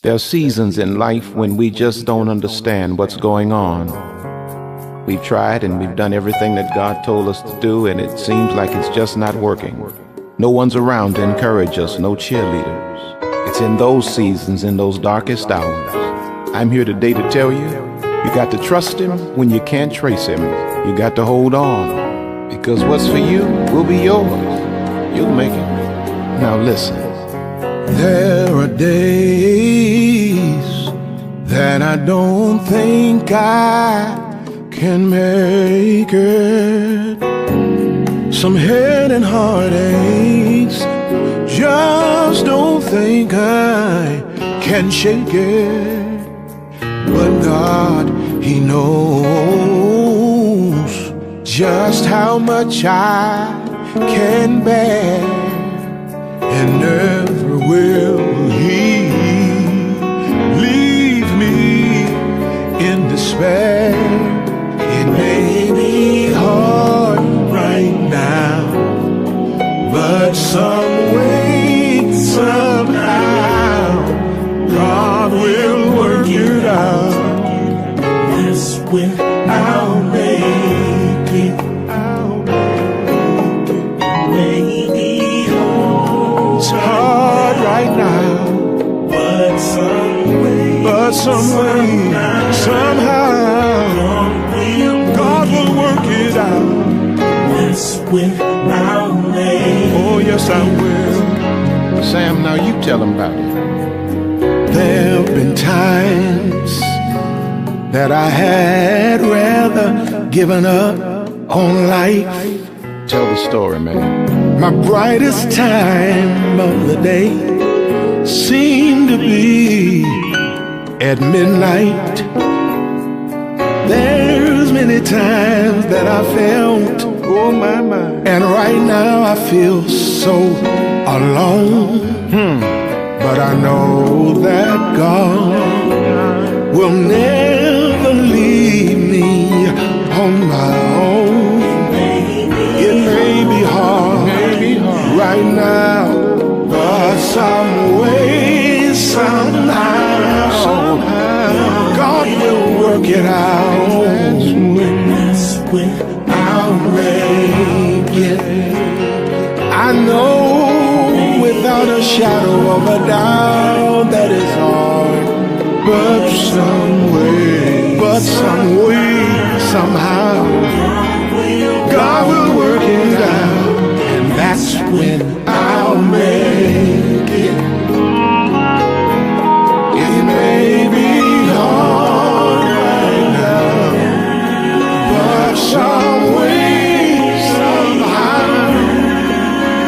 There are seasons in life when we just don't understand what's going on. We've tried and we've done everything that God told us to do, and it seems like it's just not working. No one's around to encourage us, no cheerleaders. It's in those seasons, in those darkest hours. I'm here today to tell you, you got to trust Him when you can't trace Him. You got to hold on, because what's for you will be yours. You'll make it. Now listen. There are days that I don't think I can make it. Some head and heartaches, just don't think I can shake it. But God, He knows just how much I can bear, and never will He leave me in despair. It may be hard right now, but some way, somehow, God will work it out. That's when I'll make it. It's hard right now, but some way, somehow, God will work it out. That's when I'll make. Oh yes, I will. Sam, now you tell him about it. There have been times that I had rather given up on life. Tell the story, man. My brightest time of the day seemed to be at midnight. There's many times that I felt, oh my, and right now I feel so alone. But I know that God will never leave me on my own. It may be hard right now, but some way, somehow, God will work it out. That's when I'll make it. I know without a shadow of a doubt that it's hard, but some way, somehow, God will work it out, and that's when I'll make it. It may be hard right now, but some way, somehow,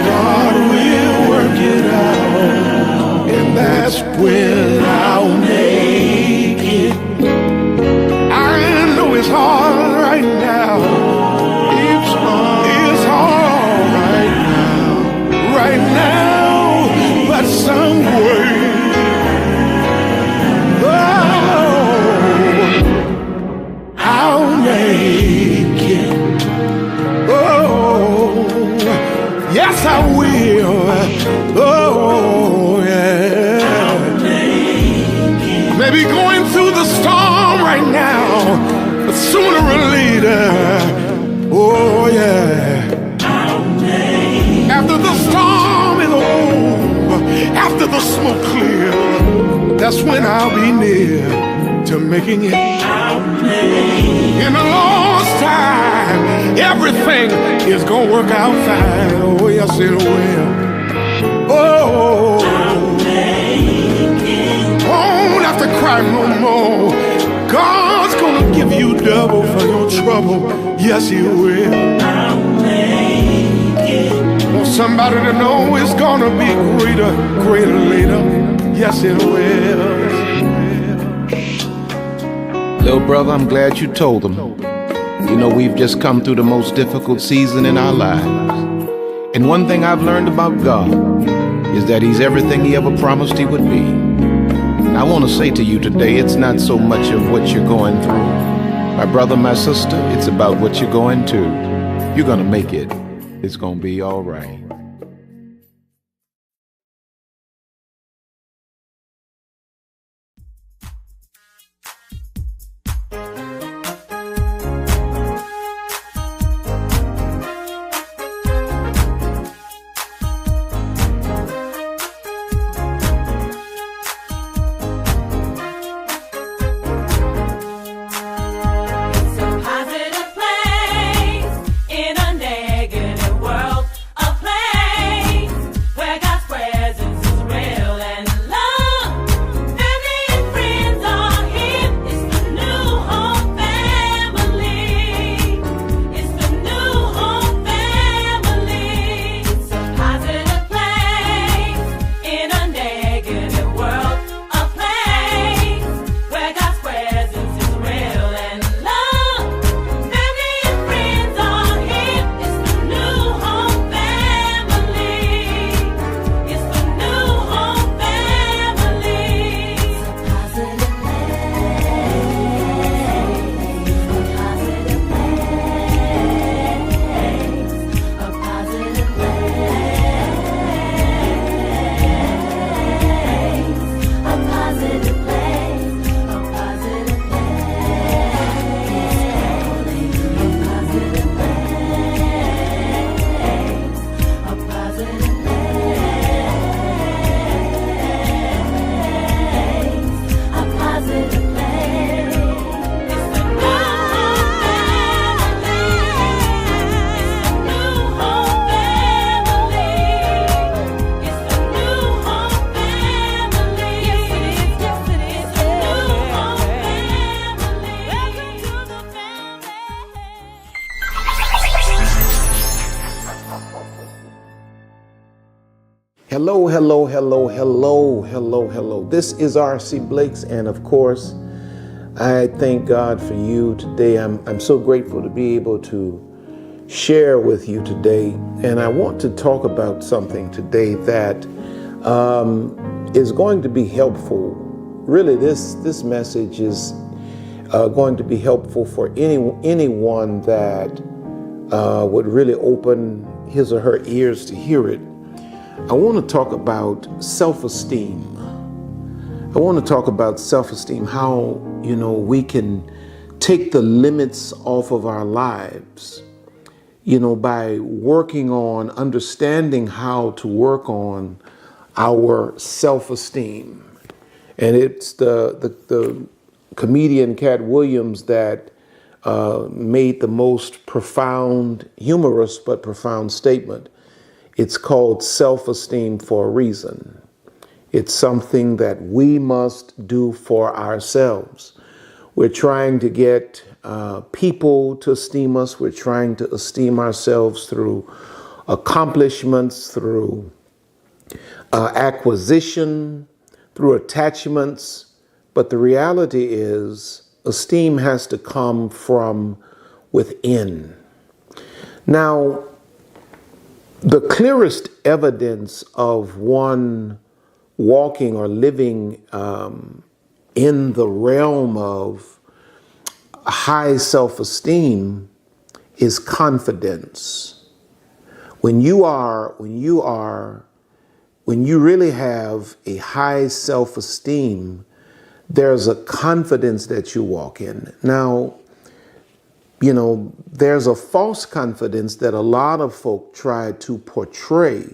God will work it out, and that's when I'll make it. I know it's hard right now. But some way, I'll make it. Oh, yes, I will. Oh, yeah. Maybe going through the storm right now, but sooner or later, oh, yeah. After the storm is over, after the smoke clears, that's when I'll be near to making it. In the Lord's time, everything is gonna work out fine. Oh yes, it will. Oh, won't have to cry no more. God's gonna give you double for your trouble. Yes, He will. Want somebody to know it's gonna be greater later. Yes, it will. Little brother, I'm glad you told them. You know, we've just come through the most difficult season in our lives. And one thing I've learned about God is that He's everything He ever promised He would be. And I want to say to you today, it's not so much of what you're going through. My brother, my sister, it's about what you're going to. You're gonna make it. It's gonna be all right. Hello, hello, hello, hello, hello, hello. This is R.C. Blakes, and of course, I thank God for you today. I'm so grateful to be able to share with you today, and I want to talk about something today that is going to be helpful. Really, this message is going to be helpful for anyone that would really open his or her ears to hear it. I want to talk about self-esteem. I want to talk about self-esteem, how, we can take the limits off of our lives, by working on understanding how to work on our self-esteem. And it's the comedian Cat Williams that made the most profound, humorous but profound statement. It's called self-esteem for a reason. It's something that we must do for ourselves. We're trying to get people to esteem us. We're trying to esteem ourselves through accomplishments, through acquisition, through attachments. But the reality is, esteem has to come from within. Now, the clearest evidence of one walking or living in the realm of high self-esteem is confidence. When you really have a high self-esteem, there's a confidence that you walk in. Now, there's a false confidence that a lot of folk try to portray,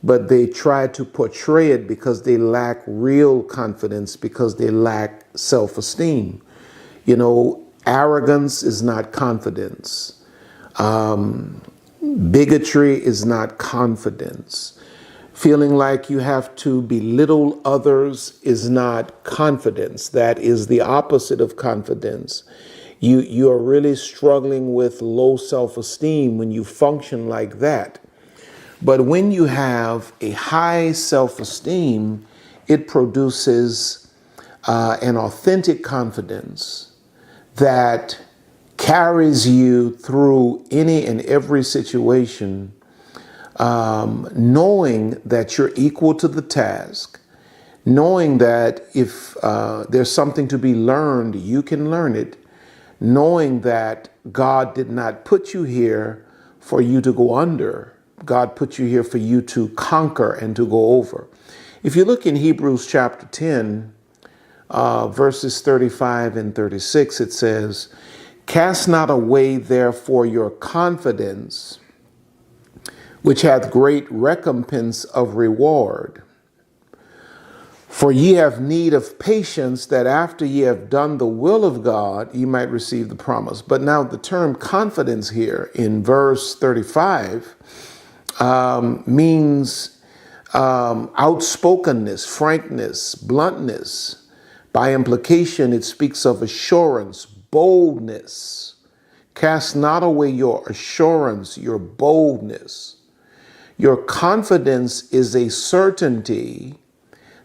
but they try to portray it because they lack real confidence, because they lack self-esteem. Arrogance is not confidence. Bigotry is not confidence. Feeling like you have to belittle others is not confidence. That is the opposite of confidence. You are really struggling with low self-esteem when you function like that. But when you have a high self-esteem, it produces an authentic confidence that carries you through any and every situation, knowing that you're equal to the task, knowing that if there's something to be learned, you can learn it, knowing that God did not put you here for you to go under. God put you here for you to conquer and to go over. If you look in Hebrews chapter 10, verses 35 and 36, it says, "Cast not away therefore your confidence, which hath great recompense of reward. For ye have need of patience, that after ye have done the will of God, ye might receive the promise." But now the term confidence here in verse 35 means outspokenness, frankness, bluntness. By implication, it speaks of assurance, boldness. Cast not away your assurance, your boldness. Your confidence is a certainty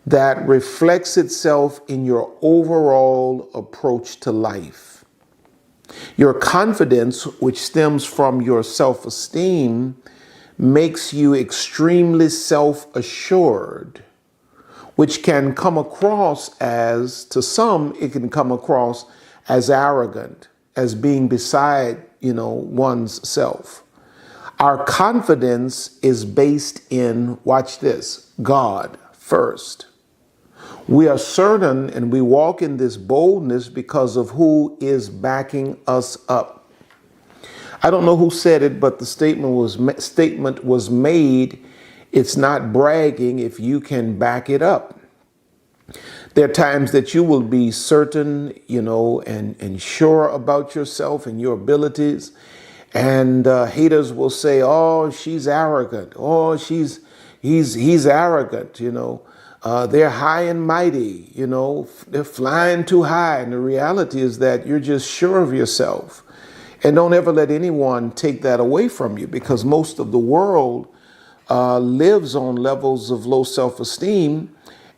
that reflects itself in your overall approach to life. Your confidence, which stems from your self-esteem, makes you extremely self-assured, which can come across as, to some, it can come across as arrogant, as being beside, one's self. Our confidence is based in, watch this, God first. We are certain and we walk in this boldness because of who is backing us up. I don't know who said it, but the statement was made. It's not bragging if you can back it up. There are times that you will be certain, and sure about yourself and your abilities. And haters will say, "Oh, she's arrogant. Oh, he's arrogant, They're high and mighty, they're flying too high." And the reality is that you're just sure of yourself. And don't ever let anyone take that away from you, because most of the world lives on levels of low self-esteem,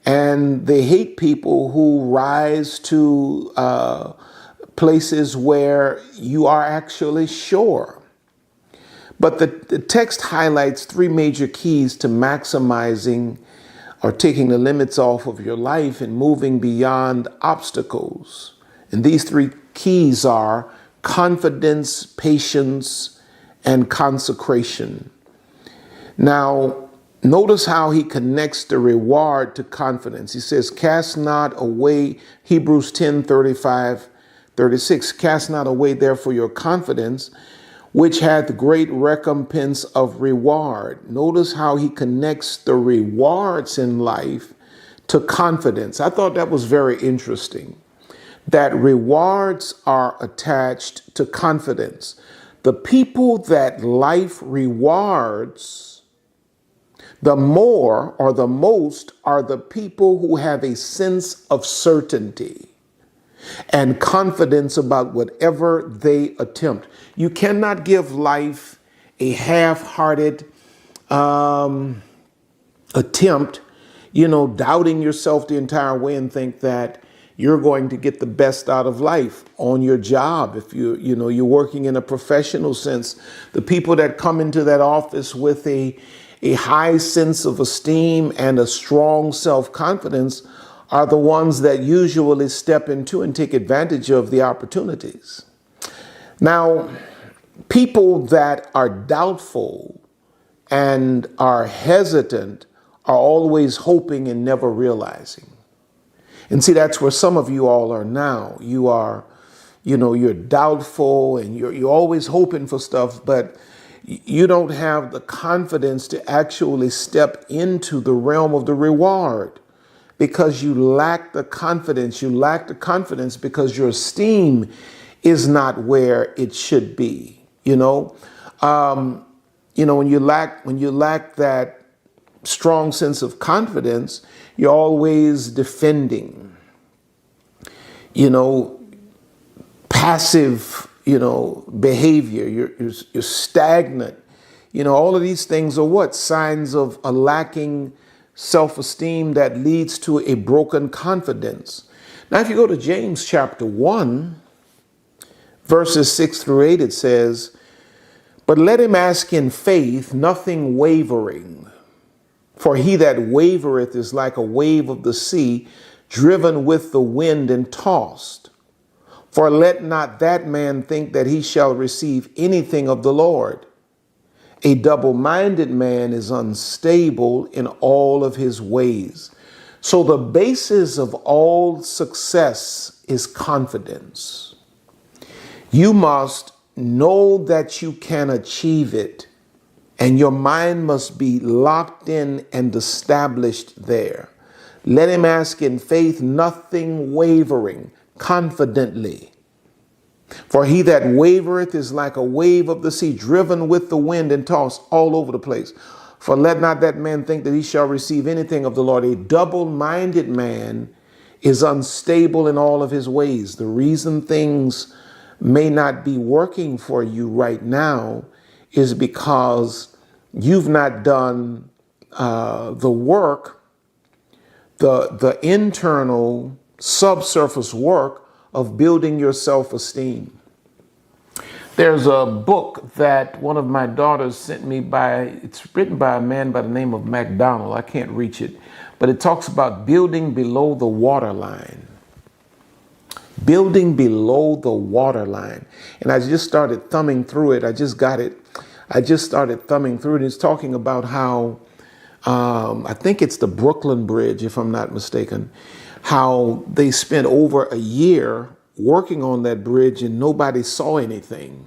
and they hate people who rise to places where you are actually sure. But the text highlights three major keys to maximizing or taking the limits off of your life and moving beyond obstacles. And these three keys are confidence, patience, and consecration. Now, notice how he connects the reward to confidence. He says, cast not away, Hebrews 10:35-36, cast not away therefore your confidence, which hath great recompense of reward. Notice how he connects the rewards in life to confidence. I thought that was very interesting, that rewards are attached to confidence. The people that life rewards the more or the most are the people who have a sense of certainty and confidence about whatever they attempt. You cannot give life a half-hearted attempt, doubting yourself the entire way and think that you're going to get the best out of life on your job. If you're working in a professional sense, the people that come into that office with a high sense of esteem and a strong self-confidence are the ones that usually step into and take advantage of the opportunities. Now, people that are doubtful and are hesitant are always hoping and never realizing. And see, that's where some of you all are now. You are, you're doubtful and you're always hoping for stuff, but you don't have the confidence to actually step into the realm of the reward because you lack the confidence. You lack the confidence because your esteem is not where it should be. When you lack that strong sense of confidence, you're always defending, passive, behavior. You're stagnant. All of these things are what? Signs of a lacking self-esteem that leads to a broken confidence. Now, if you go to James chapter 1, verses 6-8, it says, but let him ask in faith, nothing wavering. For he that wavereth is like a wave of the sea, driven with the wind and tossed. For let not that man think that he shall receive anything of the Lord. A double-minded man is unstable in all of his ways. So the basis of all success is confidence. You must know that you can achieve it, and your mind must be locked in and established there. Let him ask in faith, nothing wavering, confidently. For he that wavereth is like a wave of the sea, driven with the wind and tossed all over the place. For let not that man think that he shall receive anything of the Lord. A double-minded man is unstable in all of his ways. The reason things may not be working for you right now is because you've not done the work, the internal subsurface work of building your self-esteem. There's a book that one of my daughters sent me it's written by a man by the name of MacDonald. I can't reach it, but it talks about building below the waterline. Building below the waterline. And I just started thumbing through it. I just started thumbing through it. It's talking about how, I think it's the Brooklyn Bridge, if I'm not mistaken, how they spent over a year working on that bridge and nobody saw anything.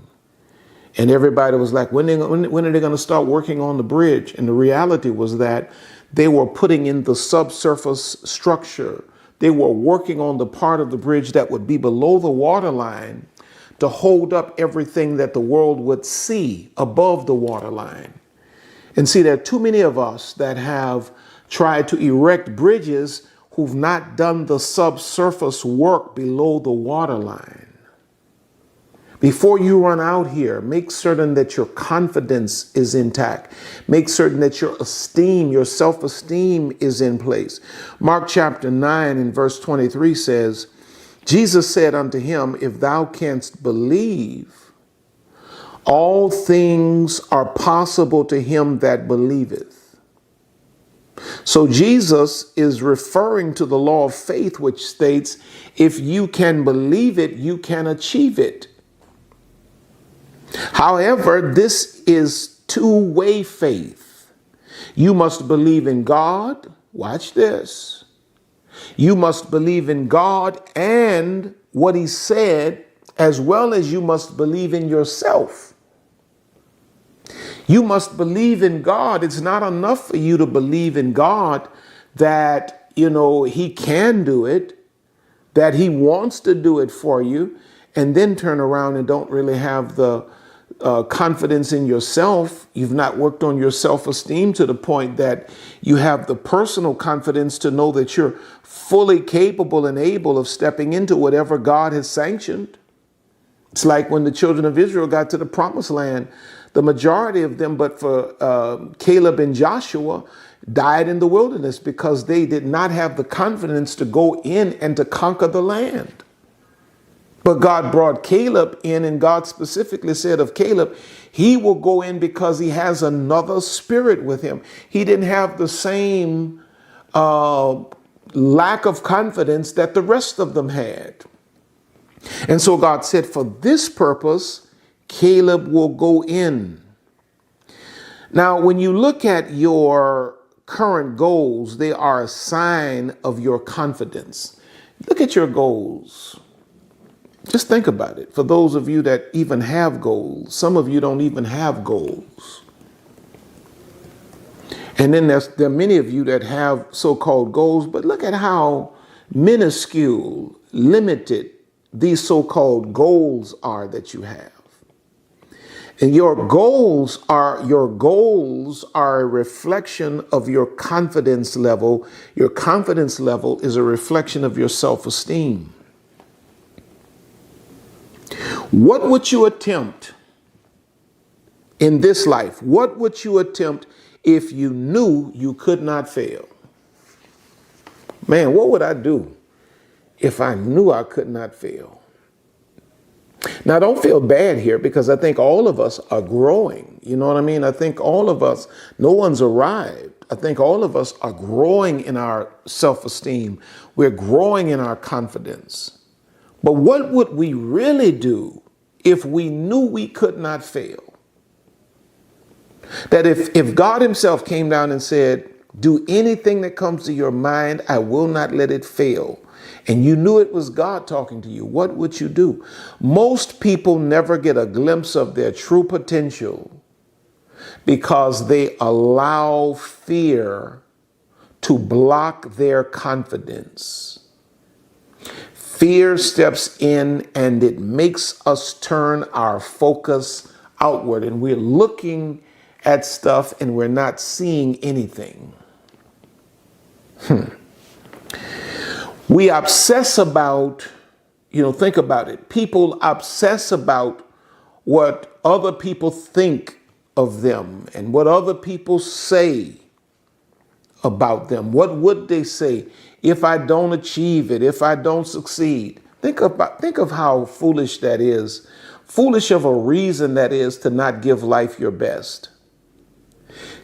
And everybody was like, when are they going to start working on the bridge? And the reality was that they were putting in the subsurface structure. They were working on the part of the bridge that would be below the waterline to hold up everything that the world would see above the waterline. And see, there are too many of us that have tried to erect bridges who've not done the subsurface work below the waterline. Before you run out here, make certain that your confidence is intact. Make certain that your esteem, your self-esteem is in place. Mark chapter 9 and verse 23 says, Jesus said unto him, if thou canst believe, all things are possible to him that believeth. So Jesus is referring to the law of faith, which states, if you can believe it, you can achieve it. However, this is two-way faith. You must believe in God. Watch this. You must believe in God and what he said, as well as you must believe in yourself. You must believe in God. It's not enough for you to believe in God that, he can do it, that he wants to do it for you, and then turn around and don't really have the confidence in yourself. You've not worked on your self-esteem to the point that you have the personal confidence to know that you're fully capable and able of stepping into whatever God has sanctioned. It's like when the children of Israel got to the promised land, the majority of them, but for Caleb and Joshua, died in the wilderness because they did not have the confidence to go in and to conquer the land. But God brought Caleb in, and God specifically said of Caleb, he will go in because he has another spirit with him. He didn't have the same lack of confidence that the rest of them had. And so God said, for this purpose, Caleb will go in. Now, when you look at your current goals, they are a sign of your confidence. Look at your goals. Just think about it. For those of you that even have goals, some of you don't even have goals. And then there are many of you that have so-called goals, but look at how minuscule, limited these so-called goals are that you have. And your goals are a reflection of your confidence level. Your confidence level is a reflection of your self-esteem. What would you attempt in this life? What would you attempt if you knew you could not fail? Man, what would I do if I knew I could not fail? Now, don't feel bad here, because I think all of us are growing. You know what I mean? I think all of us, no one's arrived. I think all of us are growing in our self-esteem. We're growing in our confidence. But what would we really do if we knew we could not fail? That if God himself came down and said, do anything that comes to your mind, I will not let it fail, and you knew it was God talking to you, what would you do? Most people never get a glimpse of their true potential because they allow fear to block their confidence. Fear steps in and it makes us turn our focus outward, and we're looking at stuff and we're not seeing anything. We obsess about, think about it. People obsess about what other people think of them and what other people say about them. What would they say if I don't achieve it, if I don't succeed? Think of how foolish that is. Foolish of a reason that is to not give life your best.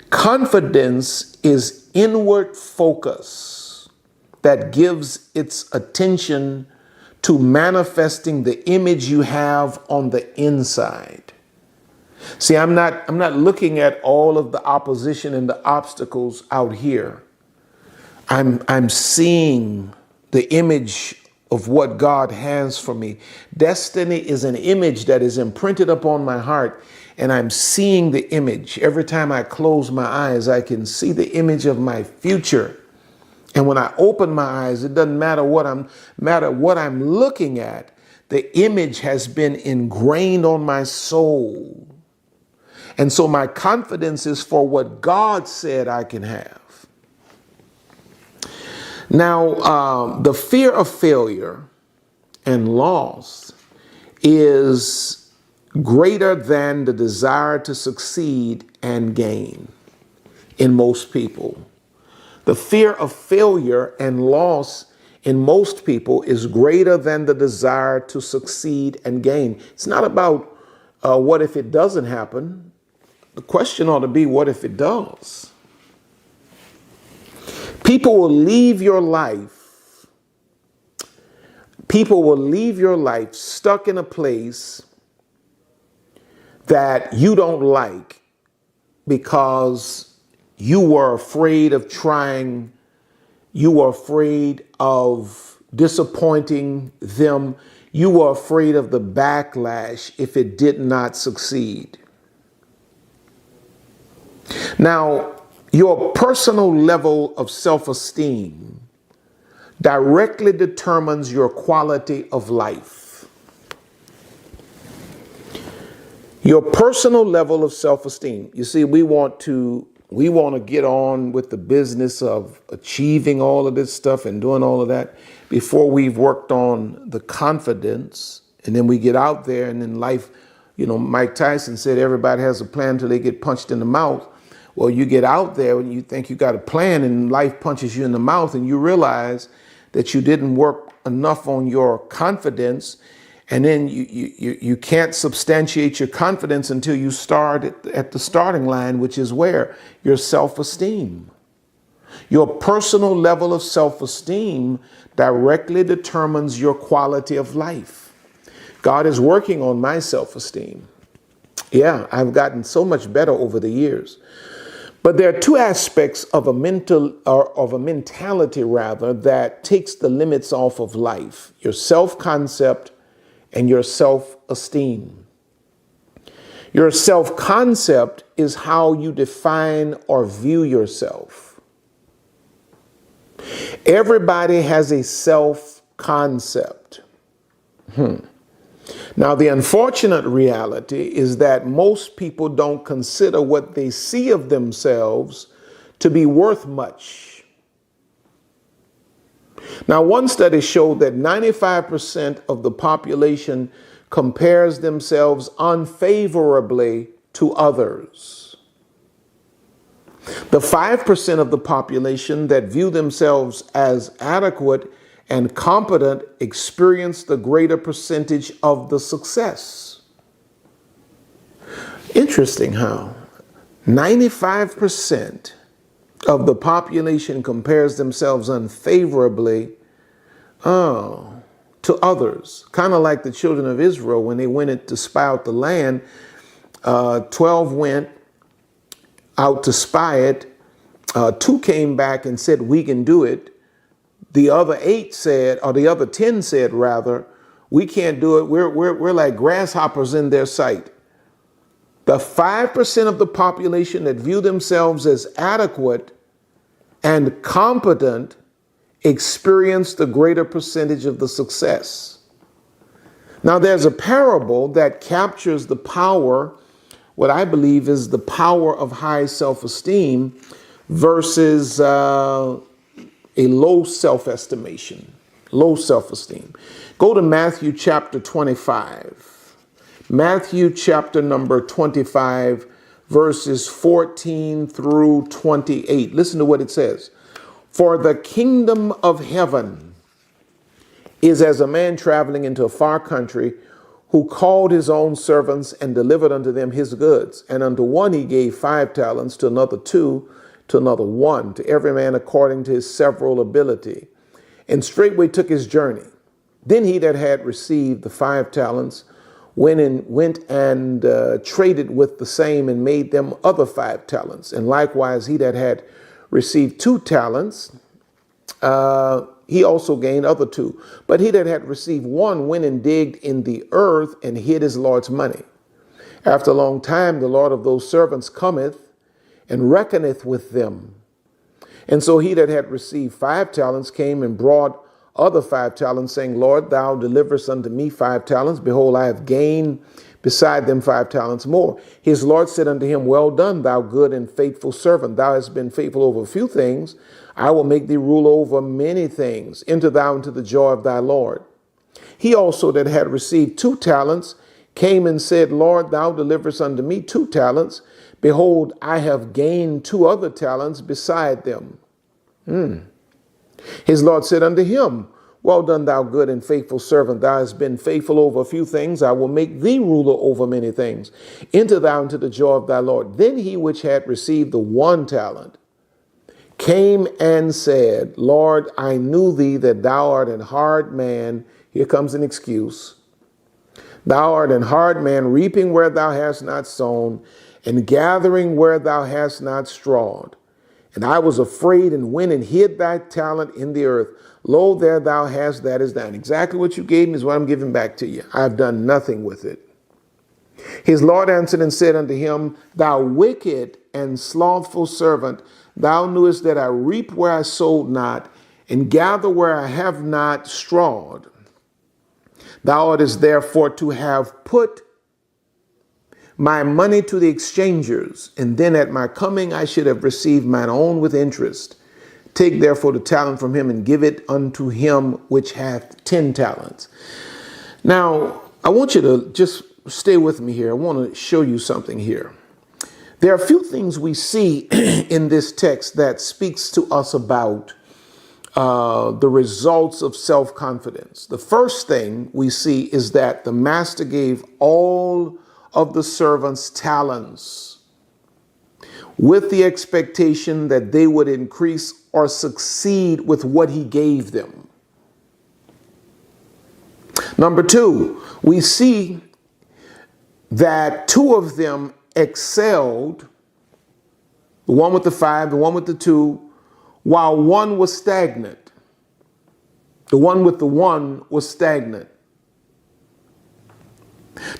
Confidence is inward focus that gives its attention to manifesting the image you have on the inside. See, I'm not looking at all of the opposition and the obstacles out here. I'm seeing the image of what God has for me. Destiny is an image that is imprinted upon my heart, and I'm seeing the image. Every time I close my eyes, I can see the image of my future. And when I open my eyes, it doesn't matter what I'm looking at. The image has been ingrained on my soul. And so my confidence is for what God said I can have. Now, the fear of failure and loss is greater than the desire to succeed and gain in most people. The fear of failure and loss in most people is greater than the desire to succeed and gain. It's not about what if it doesn't happen. The question ought to be, what if it does? People will leave your life. People will leave your life stuck in a place that you don't like because you were afraid of trying. You were afraid of disappointing them. You were afraid of the backlash if it did not succeed. Now, your personal level of self-esteem directly determines your quality of life. Your personal level of self-esteem. You see, we want to get on with the business of achieving all of this stuff and doing all of that before we've worked on the confidence. And then we get out there and in life, Mike Tyson said, everybody has a plan until they get punched in the mouth. Well, you get out there and you think you got a plan and life punches you in the mouth and you realize that you didn't work enough on your confidence. And then you can't substantiate your confidence until you start at the starting line, which is where? Your self-esteem. Your personal level of self-esteem directly determines your quality of life. God is working on my self-esteem. Yeah, I've gotten so much better over the years. But there are two aspects of a mentality that takes the limits off of life: your self-concept and your self-esteem. Your self-concept is how you define or view yourself. Everybody has a self-concept. Now, the unfortunate reality is that most people don't consider what they see of themselves to be worth much. Now, one study showed that 95% of the population compares themselves unfavorably to others. The 5% of the population that view themselves as adequate and competent experience the greater percentage of the success. Interesting how 95% of the population compares themselves unfavorably to others. Kind of like the children of Israel when they went in to spy out the land. 12 went out to spy it. 2 came back and said, we can do it. The other 8 said, or the other 10 said rather, we can't do it. We're like grasshoppers in their sight. The 5% of the population that view themselves as adequate and competent experience the greater percentage of the success. Now, there's a parable that captures the power, what I believe is the power of high self-esteem versus a low self-estimation, low self-esteem. Go to Matthew chapter 25. Matthew chapter number 25, verses 14 through 28. Listen to what it says. For the kingdom of heaven is as a man traveling into a far country, who called his own servants and delivered unto them his goods. And unto one he gave 5 talents, to another 2, to another 1, to every man according to his several ability. And straightway took his journey. Then he that had received the 5 talents went and traded with the same and made them other 5 talents. And likewise he that had received 2 talents, he also gained other 2. But he that had received 1 went and digged in the earth and hid his Lord's money. After a long time, the Lord of those servants cometh and reckoneth with them. And so he that had received 5 talents came and brought other 5 talents, saying, Lord, thou deliverest unto me 5 talents. Behold, I have gained beside them 5 talents more. His Lord said unto him, Well done, thou good and faithful servant. Thou hast been faithful over a few things. I will make thee rule over many things. Enter thou into the joy of thy Lord. He also that had received 2 talents came and said, Lord, thou deliverest unto me 2 talents. Behold, I have gained 2 other talents beside them. His Lord said unto him, Well done, thou good and faithful servant. Thou hast been faithful over a few things. I will make thee ruler over many things. Enter thou into the joy of thy Lord. Then he which had received the 1 talent came and said, Lord, I knew thee that thou art an hard man. Here comes an excuse. Thou art an hard man, reaping where thou hast not sown, and gathering where thou hast not strawed. And I was afraid and went and hid thy talent in the earth. Lo, there thou hast, that is thine. Exactly what you gave me is what I'm giving back to you. I have done nothing with it. His Lord answered and said unto him, Thou wicked and slothful servant, thou knewest that I reap where I sowed not, and gather where I have not strawed. Thou oughtest therefore to have put my money to the exchangers, and then at my coming I should have received mine own with interest. Take therefore the talent from him and give it unto him which hath 10 talents. Now, I want you to just stay with me here. I want to show you something here. There are a few things we see in this text that speaks to us about the results of self-confidence. The first thing we see is that the master gave all of the servants talents with the expectation that they would increase or succeed with what he gave them. Number 2, we see that 2 of them excelled, the one with the 5, the one with the 2, while 1 was stagnant. The one with the 1 was stagnant.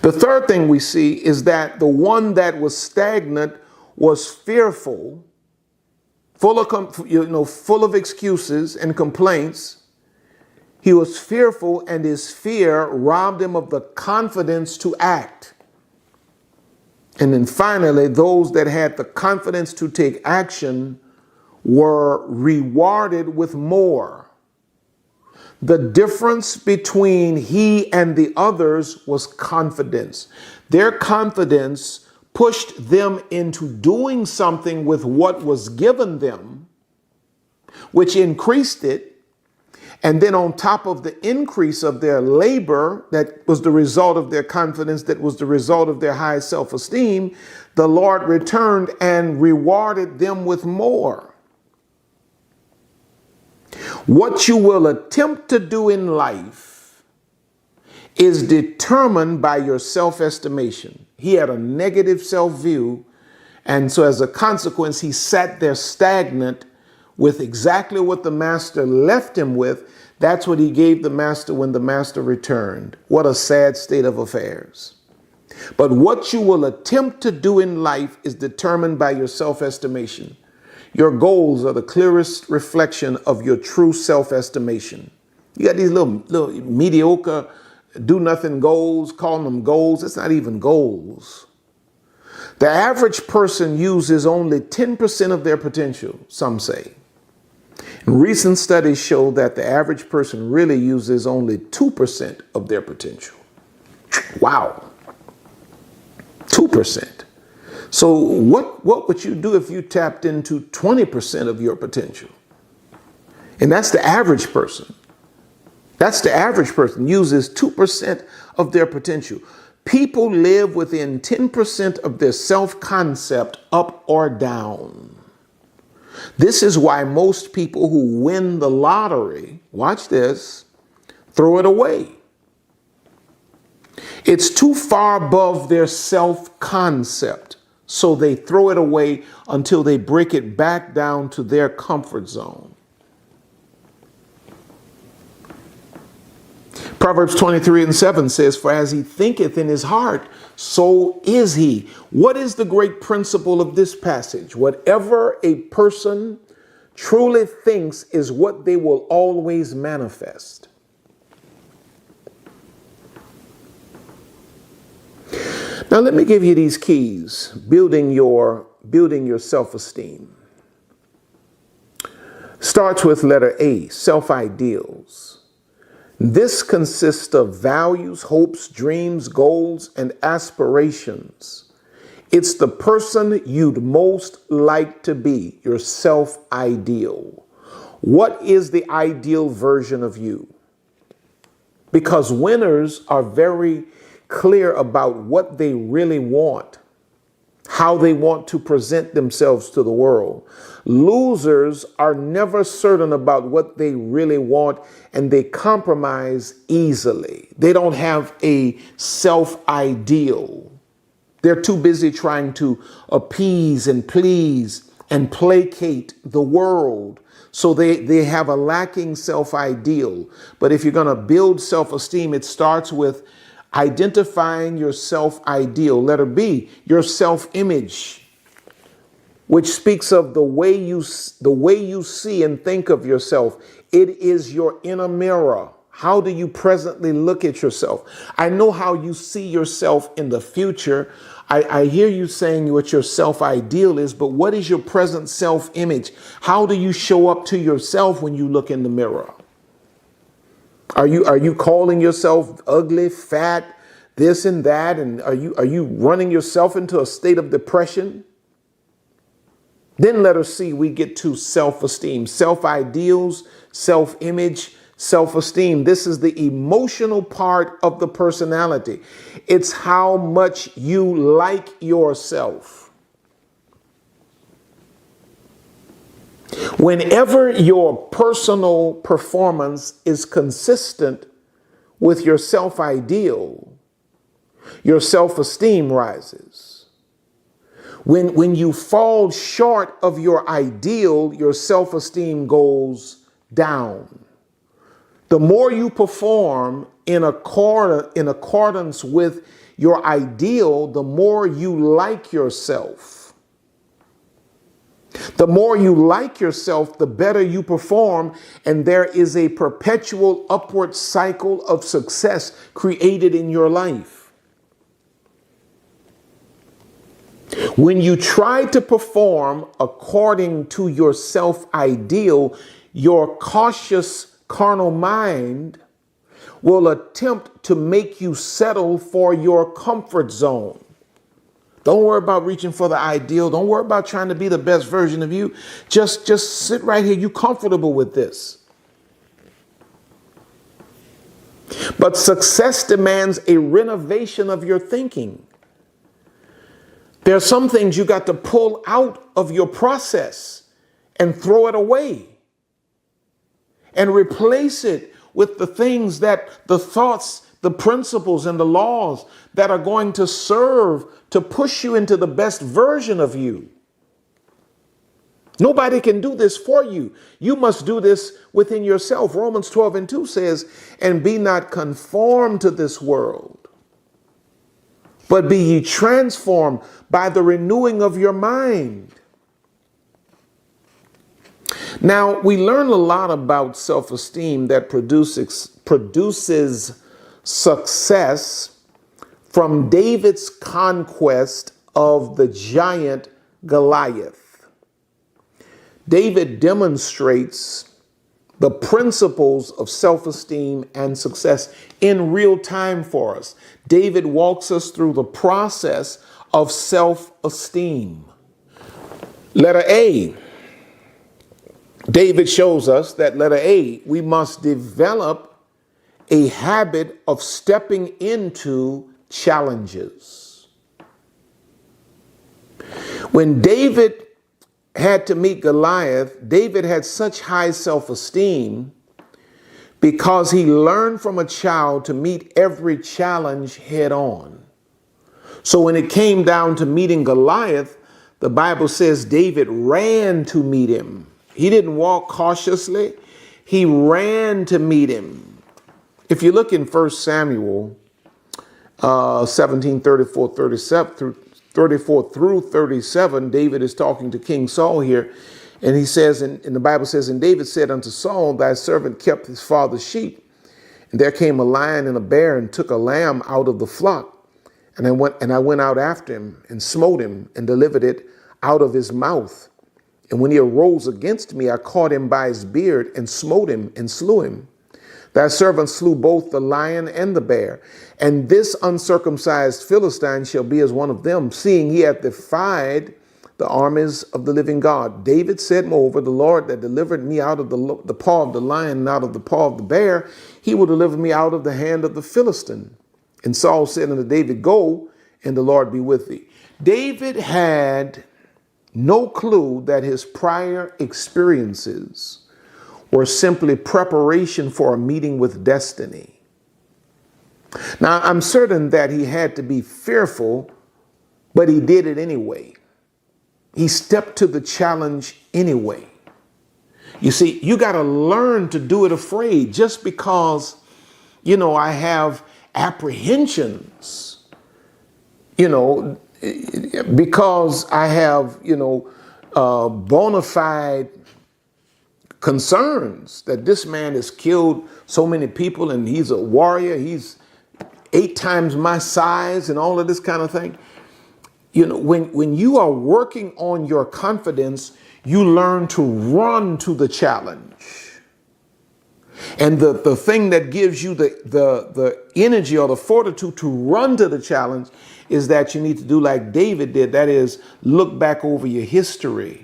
The third thing we see is that the one that was stagnant was fearful, full of excuses and complaints. He was fearful, and his fear robbed him of the confidence to act. And then finally, those that had the confidence to take action were rewarded with more. The difference between he and the others was confidence. Their confidence pushed them into doing something with what was given them, which increased it. And then on top of the increase of their labor, that was the result of their confidence, that was the result of their high self-esteem, the Lord returned and rewarded them with more. What you will attempt to do in life is determined by your self-estimation. He had a negative self-view, and so as a consequence, he sat there stagnant with exactly what the master left him with. That's what he gave the master when the master returned. What a sad state of affairs. But what you will attempt to do in life is determined by your self-estimation. Your goals are the clearest reflection of your true self-estimation. You got these little mediocre, do-nothing goals, calling them goals. It's not even goals. The average person uses only 10% of their potential, some say. And recent studies show that the average person really uses only 2% of their potential. Wow. 2%. So what would you do if you tapped into 20% of your potential? And that's the average person. That's the average person, uses 2% of their potential. People live within 10% of their self-concept, up or down. This is why most people who win the lottery, watch this, throw it away. It's too far above their self-concept. So they throw it away until they break it back down to their comfort zone. Proverbs 23:7 says, For as he thinketh in his heart, so is he. What is the great principle of this passage? Whatever a person truly thinks is what they will always manifest. Now let me give you these keys, building your self-esteem. Starts with letter A, self-ideals. This consists of values, hopes, dreams, goals, and aspirations. It's the person you'd most like to be, your self-ideal. What is the ideal version of you? Because winners are very clear about what they really want, how they want to present themselves to the world. Losers are never certain about what they really want, and they compromise easily. They don't have a self-ideal. They're too busy trying to appease and please and placate the world. So they have a lacking self-ideal. But if you're going to build self-esteem, it starts with identifying your self-ideal. Letter B, your self-image, which speaks of the way you see and think of yourself. It is your inner mirror. How do you presently look at yourself? I know how you see yourself in the future. I hear you saying what your self-ideal is, but what is your present self-image? How do you show up to yourself when you look in the mirror? Are you calling yourself ugly, fat, this and that? And are you running yourself into a state of depression? Then letter C, we get to self-esteem, self-ideals, self-image, self-esteem. This is the emotional part of the personality. It's how much you like yourself. Whenever your personal performance is consistent with your self-ideal, your self-esteem rises. When you fall short of your ideal, your self-esteem goes down. The more you perform in accordance with your ideal, the more you like yourself. The more you like yourself, the better you perform, and there is a perpetual upward cycle of success created in your life. When you try to perform according to your self-ideal, your cautious carnal mind will attempt to make you settle for your comfort zone. Don't worry about reaching for the ideal. Don't worry about trying to be the best version of you. Just sit right here. You comfortable with this. But success demands a renovation of your thinking. There are some things you got to pull out of your process and throw it away, and replace it with the things the thoughts, the principles, and the laws that are going to serve to push you into the best version of you. Nobody can do this for you. You must do this within yourself. Romans 12:2 says, and be not conformed to this world, but be ye transformed by the renewing of your mind. Now, we learn a lot about self-esteem that produces success from David's conquest of the giant Goliath. David demonstrates the principles of self-esteem and success in real time for us. David walks us through the process of self-esteem. Letter A. David shows us that letter A, we must develop a habit of stepping into challenges. When David had to meet Goliath, David had such high self-esteem because he learned from a child to meet every challenge head on. So when it came down to meeting Goliath, the Bible says David ran to meet him. He didn't walk cautiously. He ran to meet him. If you look in 1 Samuel 34 through 37, David is talking to King Saul here. And he says, and the Bible says, and David said unto Saul, thy servant kept his father's sheep. And there came a lion and a bear and took a lamb out of the flock. And I went out after him and smote him and delivered it out of his mouth. And when he arose against me, I caught him by his beard and smote him and slew him. Thy servant slew both the lion and the bear, and this uncircumcised Philistine shall be as one of them, seeing he hath defied the armies of the living God. David said, moreover, the Lord that delivered me out of the paw of the lion and out of the paw of the bear, he will deliver me out of the hand of the Philistine. And Saul said unto David, go, and the Lord be with thee. David had no clue that his prior experiences were simply preparation for a meeting with destiny. Now, I'm certain that he had to be fearful, but he did it anyway. He stepped to the challenge anyway. You see, you got to learn to do it afraid. Just because, I have apprehensions, because I have, bona fide concerns that this man has killed so many people and he's a warrior, he's 8 times my size and all of this kind of thing. When you are working on your confidence, you learn to run to the challenge. And the thing that gives you the energy or the fortitude to run to the challenge is that you need to do like David did. That is, look back over your history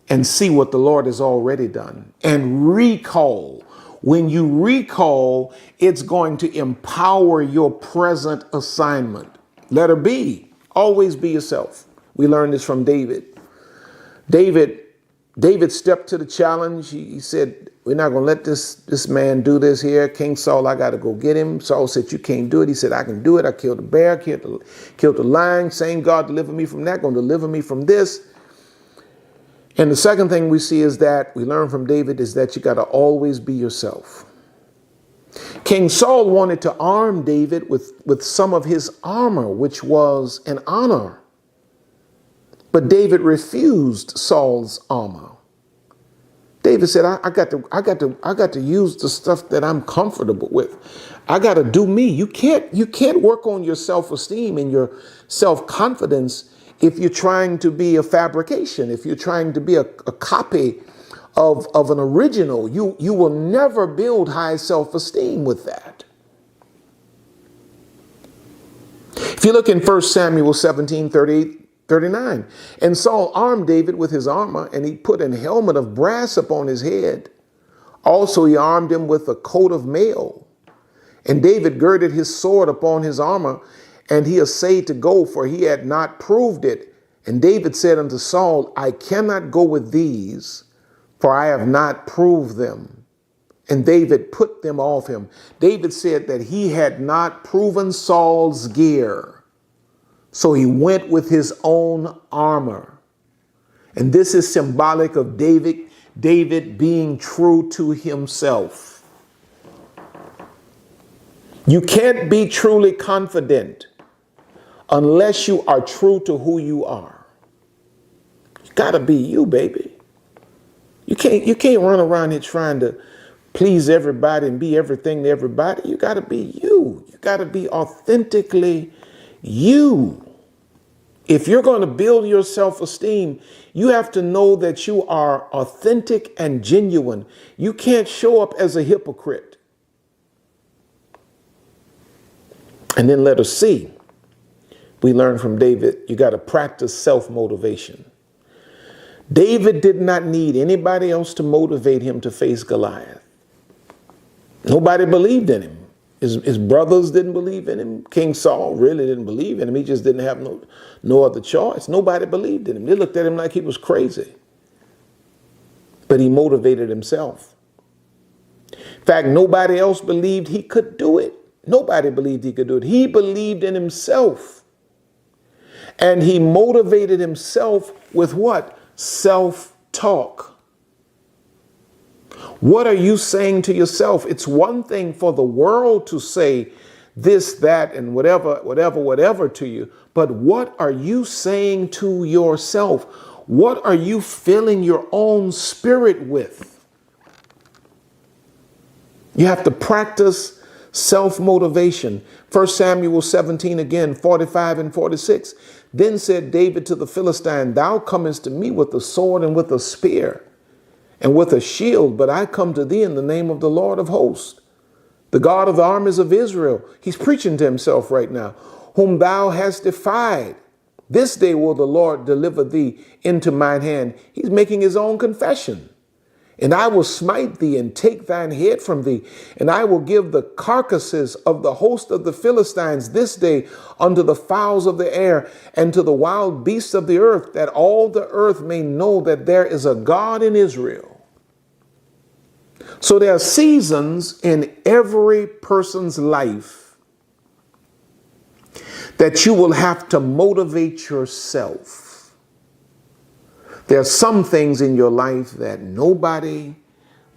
and see what the Lord has already done and recall. When you recall, it's going to empower your present assignment. Letter B, always be yourself. We learned this from David. David stepped to the challenge. He said, we're not going to let this man do this here. King Saul, I got to go get him. Saul said, you can't do it. He said, I can do it. I killed the bear, killed the lion. Same God deliver me from that, going to deliver me from this. And the second thing we see is that we learn from David is that you got to always be yourself. King Saul wanted to arm David with some of his armor, which was an honor. But David refused Saul's armor. David said, I got to use the stuff that I'm comfortable with. I got to do me. You can't work on your self-esteem and your self-confidence if you're trying to be a fabrication, if you're trying to be a copy of an original. You will never build high self-esteem with that. If you look in 1 Samuel 17:38-39, and Saul armed David with his armor, and he put an helmet of brass upon his head. Also he armed him with a coat of mail. And David girded his sword upon his armor, and he essayed to go, for he had not proved it. And David said unto Saul, I cannot go with these, for I have not proved them. And David put them off him. David said that he had not proven Saul's gear, so he went with his own armor. And this is symbolic of David being true to himself. You can't be truly confident unless you are true to who you are. You gotta be you, baby. You can't run around here trying to please everybody and be everything to everybody. You gotta be you. You gotta be authentically you. If you're going to build your self-esteem, you have to know that you are authentic and genuine. You can't show up as a hypocrite. And then letter C, we learn from David, you got to practice self-motivation. David did not need anybody else to motivate him to face Goliath. Nobody believed in him. His brothers didn't believe in him. King Saul really didn't believe in him. He just didn't have no other choice. Nobody believed in him. They looked at him like he was crazy. But he motivated himself. In fact, nobody else believed he could do it. Nobody believed he could do it. He believed in himself. And he motivated himself with what? Self-talk. What are you saying to yourself? It's one thing for the world to say this, that, and whatever to you. But what are you saying to yourself? What are you filling your own spirit with? You have to practice self-motivation. 1 Samuel 17 again, 45 and 46. Then said David to the Philistine, thou comest to me with a sword and with a spear and with a shield, but I come to thee in the name of the Lord of hosts, The God of the armies of Israel, he's preaching to himself right now, whom thou hast defied. This day will the Lord deliver thee into mine hand. He's making his own confession. And I will smite thee and take thine head from thee, and I will give the carcasses of the host of the Philistines this day unto the fowls of the air and to the wild beasts of the earth, that all the earth may know that there is a God in Israel. So there are seasons in every person's life that you will have to motivate yourself. There are some things in your life that nobody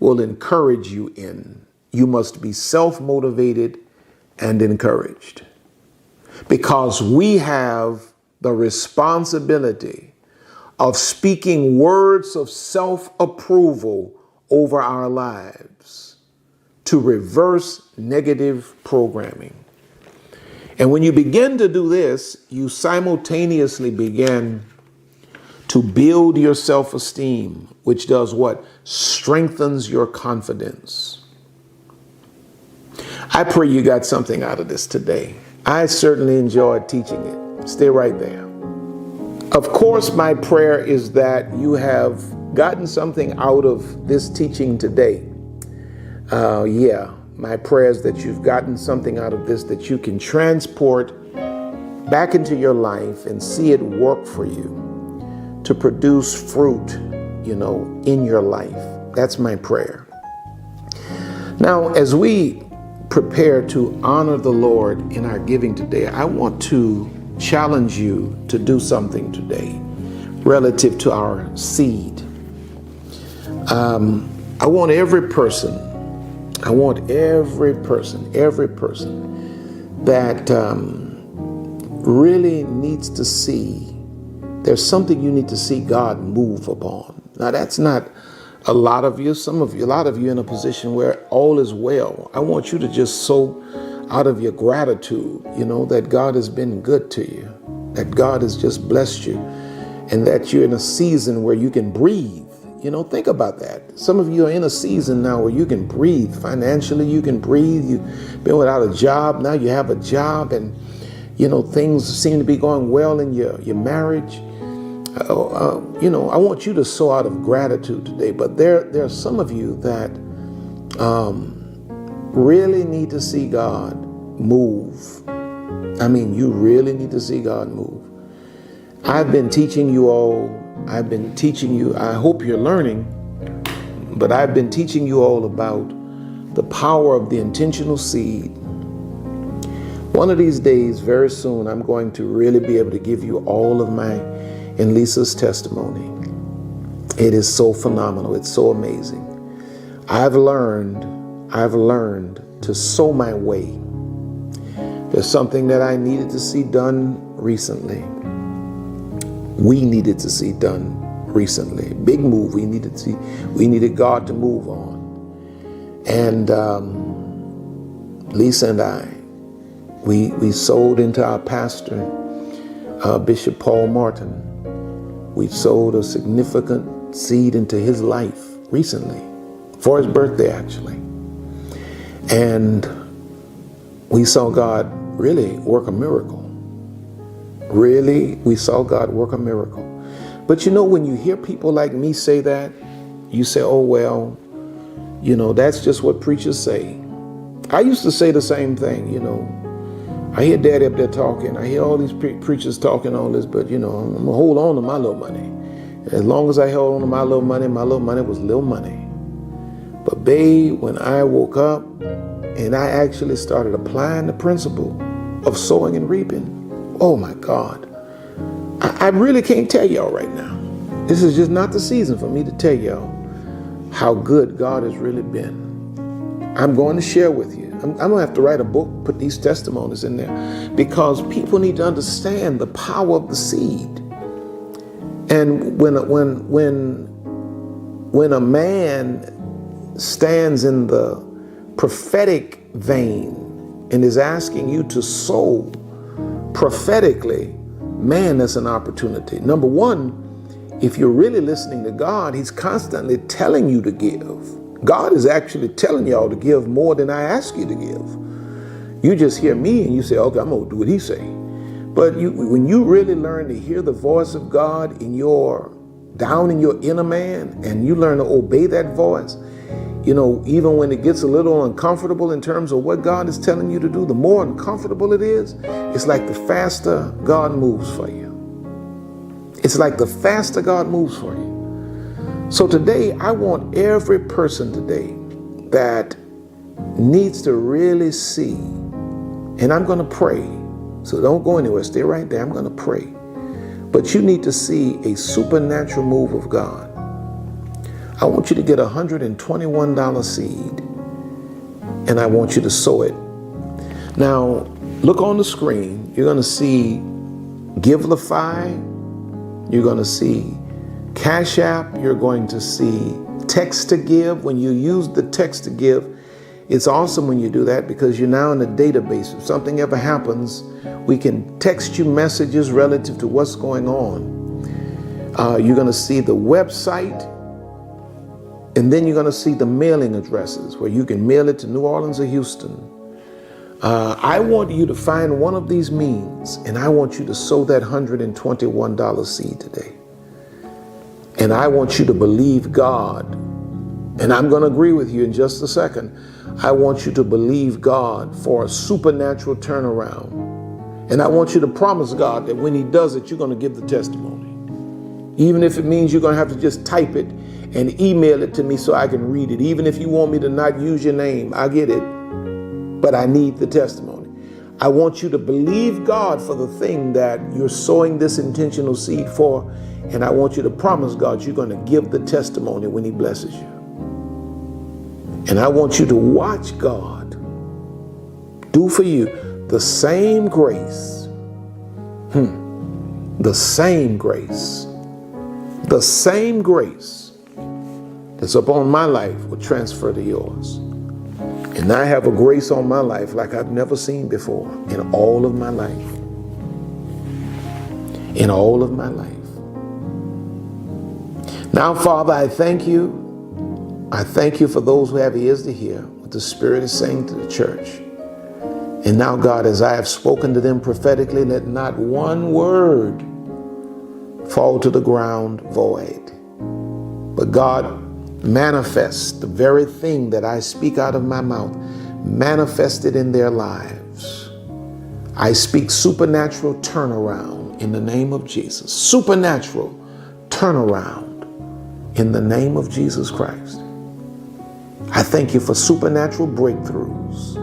will encourage you in. You must be self-motivated and encouraged, because we have the responsibility of speaking words of self-approval over our lives to reverse negative programming. And when you begin to do this, you simultaneously begin to build your self-esteem, which does what? Strengthens your confidence. I pray you got something out of this today. I certainly enjoyed teaching it. Stay right there. Of course, my prayer is that you have gotten something out of this teaching today. My prayer is that you've gotten something out of this that you can transport back into your life and see it work for you to produce fruit, in your life. That's my prayer. Now, as we prepare to honor the Lord in our giving today, I want to challenge you to do something today relative to our seed. I want every person that really needs to see, there's something you need to see God move upon. Now, that's not a lot of you. A lot of you in a position where all is well. I want you to just sow out of your gratitude, that God has been good to you, that God has just blessed you, and that you're in a season where you can breathe. Think about that. Some of you are in a season now where you can breathe. Financially, you can breathe. You've been without a job. Now you have a job, and things seem to be going well in your marriage. I want you to sow out of gratitude today. But there are some of you that really need to see God move. I mean, you really need to see God move. I've been teaching you all. I hope you're learning, but I've been teaching you all about the power of the intentional seed. One of these days, very soon, I'm going to really be able to give you all of my and Lisa's testimony. It is so phenomenal. It's so amazing. I've learned to sow my way. There's something that I needed to see done recently. We needed to see done recently. Big move we needed to see. We needed God to move on. And Lisa and I, we sowed into our pastor, Bishop Paul Martin. We sowed a significant seed into his life recently, for his birthday actually. And we saw God really work a miracle. Really, we saw God work a miracle. But when you hear people like me say that, you say, oh, well, that's just what preachers say. I used to say the same thing, I hear Daddy up there talking. I hear all these preachers talking all this, but I'm going to hold on to my little money. As long as I held on to my little money was little money. But babe, when I woke up and I actually started applying the principle of sowing and reaping, oh my God, I really can't tell y'all right now. This is just not the season for me to tell y'all how good God has really been. I'm going to share with you. I'm going to have to write a book, put these testimonies in there, because people need to understand the power of the seed. And when a man stands in the prophetic vein and is asking you to sow prophetically, man, that's an opportunity. Number one, if you're really listening to God, he's constantly telling you to give. God is actually telling y'all to give more than I ask you to give. You just hear me and you say, okay, I'm going to do what he say. But when you really learn to hear the voice of God down in your inner man, and you learn to obey that voice, even when it gets a little uncomfortable in terms of what God is telling you to do, the more uncomfortable it is, it's like the faster God moves for you. It's like the faster God moves for you. So today, I want every person today that needs to really see, and I'm going to pray, so don't go anywhere, stay right there, I'm going to pray. But you need to see a supernatural move of God. I want you to get a $121 seed, and I want you to sow it. Now, look on the screen. You're going to see Givelify. You're going to see Cash App. You're going to see Text to Give. When you use the Text to Give, it's awesome when you do that because you're now in a database. If something ever happens, we can text you messages relative to what's going on. You're going to see the website, and then you're going to see the mailing addresses where you can mail it to New Orleans or Houston. I want you to find one of these means, and I want you to sow that $121 seed today. And I want you to believe God. And I'm going to agree with you in just a second. I want you to believe God for a supernatural turnaround. And I want you to promise God that when he does it, you're going to give the testimony. Even if it means you're going to have to just type it and email it to me so I can read it. Even if you want me to not use your name, I get it. But I need the testimony. I want you to believe God for the thing that you're sowing this intentional seed for. And I want you to promise God you're going to give the testimony when he blesses you. And I want you to watch God do for you the same grace, the same grace that's upon my life will transfer to yours. And I have a grace on my life like I've never seen before in all of my life. In all of my life. Now, Father, I thank you. I thank you for those who have ears to hear what the Spirit is saying to the church. And now, God, as I have spoken to them prophetically, let not one word fall to the ground void. But God, manifest the very thing that I speak out of my mouth, manifest it in their lives. I speak supernatural turnaround in the name of Jesus. Supernatural turnaround in the name of Jesus Christ. I thank you for supernatural breakthroughs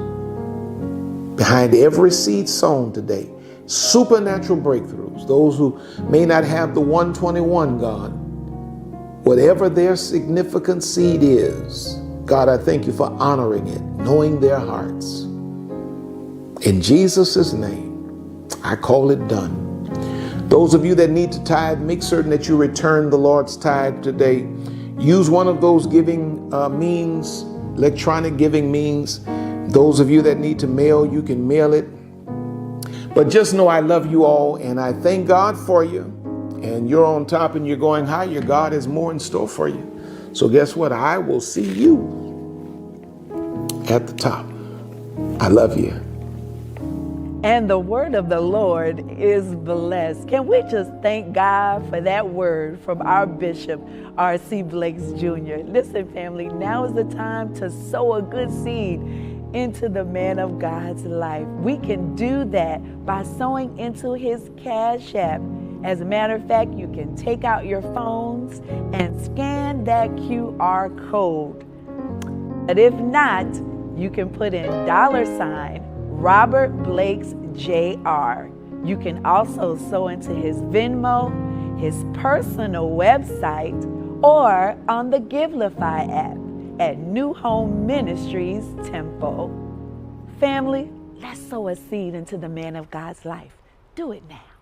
behind every seed sown today. Supernatural breakthroughs. Those who may not have the 121, God, whatever their significant seed is, God, I thank you for honoring it, knowing their hearts. In Jesus' name, I call it done. Those of you that need to tithe, make certain that you return the Lord's tithe today. Use one of those giving means, electronic giving means. Those of you that need to mail, you can mail it. But just know I love you all, and I thank God for you. And you're on top and you're going higher. God has more in store for you. So guess what? I will see you at the top. I love you. And the word of the Lord is blessed. Can we just thank God for that word from our Bishop, R.C. Blakes Jr. Listen, family, now is the time to sow a good seed into the man of God's life. We can do that by sowing into his Cash App. As a matter of fact, you can take out your phones and scan that QR code. But if not, you can put in $ ROBERTBLAKESJR. You can also sow into his Venmo, his personal website, or on the Givelify app at New Home Ministries Temple. Family, let's sow a seed into the man of God's life. Do it now.